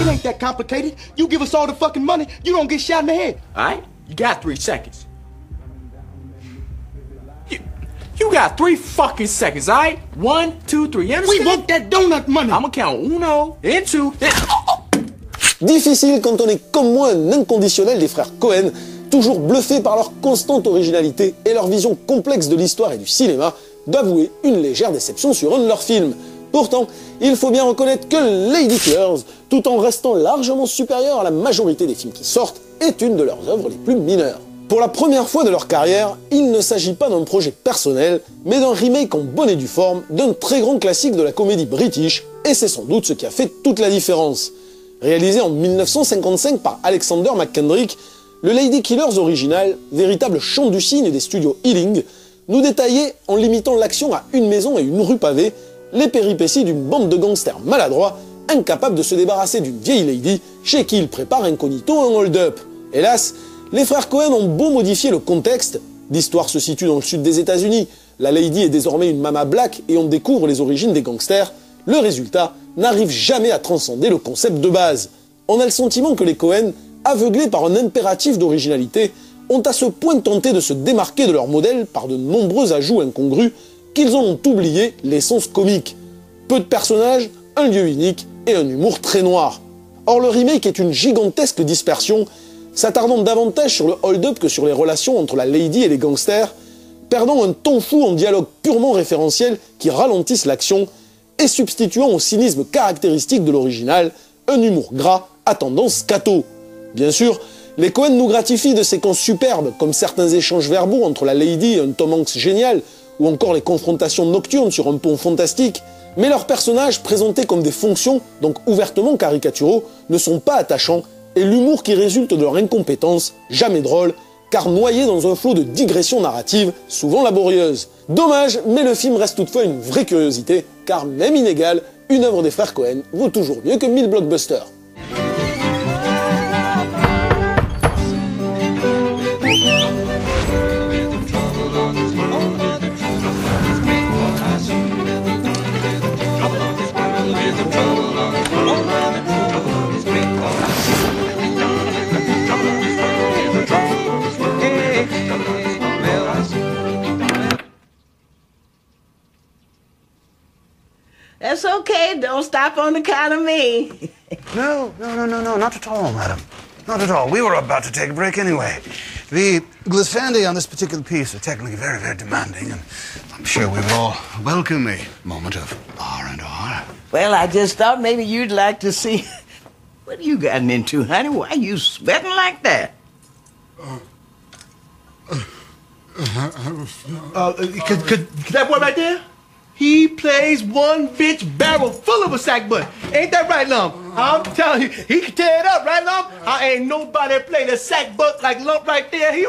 It ain't that complicated. You give us all the fucking money, you don't get shot in the head. All right? You got 3 seconds. You got 3 fucking seconds, all right? 1, 2, 3. You understand? We want that donut money. I'm gonna count 1, then 2, then... Difficile quand on est comme moi un inconditionnel des frères Cohen, toujours bluffé par leur constante originalité et leur vision complexe de l'histoire et du cinéma, d'avouer une légère déception sur un de leurs films. Pourtant, il faut bien reconnaître que Lady Killers, tout en restant largement supérieur à la majorité des films qui sortent, est une de leurs œuvres les plus mineures. Pour la première fois de leur carrière, il ne s'agit pas d'un projet personnel, mais d'un remake en bonne et due forme d'un très grand classique de la comédie british, et c'est sans doute ce qui a fait toute la différence. Réalisé en 1955 par Alexander McKendrick, le Lady Killers original, véritable chant du cygne des studios Ealing, nous détaillait, en limitant l'action à une maison et une rue pavée, les péripéties d'une bande de gangsters maladroits, incapables de se débarrasser d'une vieille lady chez qui ils préparent incognito un hold-up. Hélas, les frères Cohen ont beau modifier le contexte, l'histoire se situe dans le sud des États-Unis, la lady est désormais une mama black et on découvre les origines des gangsters, le résultat n'arrive jamais à transcender le concept de base. On a le sentiment que les Cohen, aveuglés par un impératif d'originalité, ont à ce point tenté de se démarquer de leur modèle par de nombreux ajouts incongrus qu'ils en ont oublié l'essence comique. Peu de personnages, un lieu unique et un humour très noir. Or le remake est une gigantesque dispersion, s'attardant davantage sur le hold-up que sur les relations entre la lady et les gangsters, perdant un ton fou en dialogue purement référentiel qui ralentissent l'action, et substituant au cynisme caractéristique de l'original un humour gras à tendance scato. Bien sûr, les Cohen nous gratifient de séquences superbes, comme certains échanges verbaux entre la lady et un Tom Hanks génial, ou encore les confrontations nocturnes sur un pont fantastique, mais leurs personnages, présentés comme des fonctions, donc ouvertement caricaturaux, ne sont pas attachants, et l'humour qui résulte de leur incompétence, jamais drôle, car noyé dans un flot de digressions narratives, souvent laborieuses. Dommage, mais le film reste toutefois une vraie curiosité, car même inégale, une œuvre des frères Cohen vaut toujours mieux que 1000 blockbusters. That's okay. Don't stop on account of me. No, not at all, madam. Not at all. We were about to take a break anyway. The glissandi on this particular piece are technically very, very demanding, and I'm sure we would all welcome a moment of R&R. Well, I just thought maybe you'd like to see... What you gotten into, honey? Why you sweating like that? Could that boy right there? He plays one bitch barrel full of a sack butt. Ain't that right, Lump? I'm telling you, he can tear it up, right, Lump? I ain't nobody played a sack butt like Lump right there. He,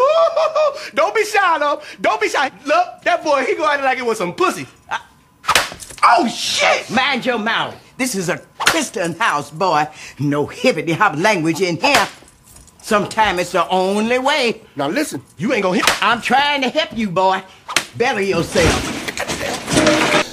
don't be shy, Lump. Don't be shy. Look, that boy, he go at it like it was some pussy. Oh, shit! Mind your mouth. This is a Christian house, boy. No hippity-hop language in here. Sometimes it's the only way. Now listen, you ain't gonna hit. I'm trying to help you, boy. Better yourself.